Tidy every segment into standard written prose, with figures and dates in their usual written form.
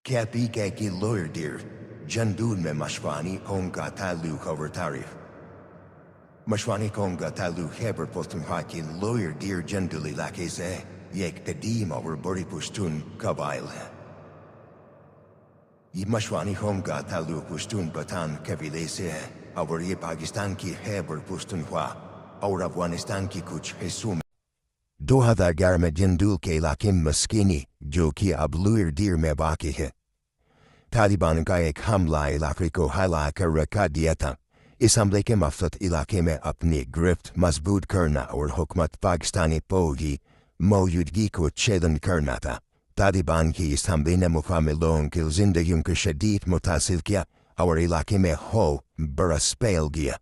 Capi Gaki Lawyer Dear, Jandun me Mashwani Konga Talu Cover Tarif. Mashwani Konga Talu Heber Postum Haki Lawyer Dear Janduli Lakeze, Yek Kadim over Bori Pushtun Kabail. Mashwani Konga Talu Pushtun Batan Kavilese, our Ye Pakistan ki Heber Pushtun Hua, our Afghanistan ki Kuch Hesum. Doha da garme jindul ke lakim maskini, jo ki abluir dir me baki hai. Taliban का एक हमला इलाके को हिला कर रखा दिया था। इस हमले के मकसद इलाके में अपनी गिरफ्त मजबूत करना और हुकूमत पाकिस्तानी फौजी मौजूदगी को चैलेंज करना था। तालिबान की इस हमले ने मुकामी लोगों की जिंदगियों को शदीद मुतासिर किया और इलाके में हो बरस फैल गया।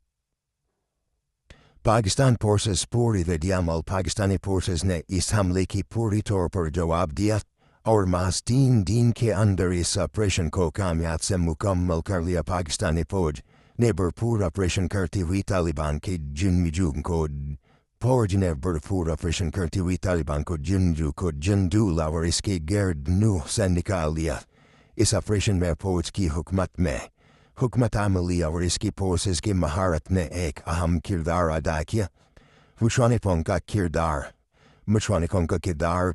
पाकिस्तान फोर्सेस पूरी विद्यामल पाकिस्तानी फोर्सेस ने इस हमले की पूरी तौर पर जवाब दिया और महज 3 दिन के अंदर इस ऑपरेशन को कामयाब से मुकम्मल कर लिया। पाकिस्तानी फौज ने भरपूर ऑपरेशन करती हुई तालिबान के जिंजू को जंदूल और इसके गर्दनू से निकाल लिया। इस ऑपरेशन में फौज की हुकूमत अमली और इसकी फोर्सेस की महारत ने एक अहम किरदार अदा किया। मशवानिकों का किरदार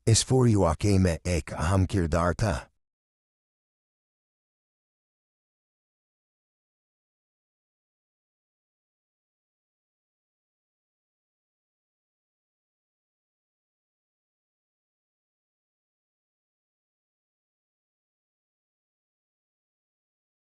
इस पूरी वाक़े में एक अहम किरदार था।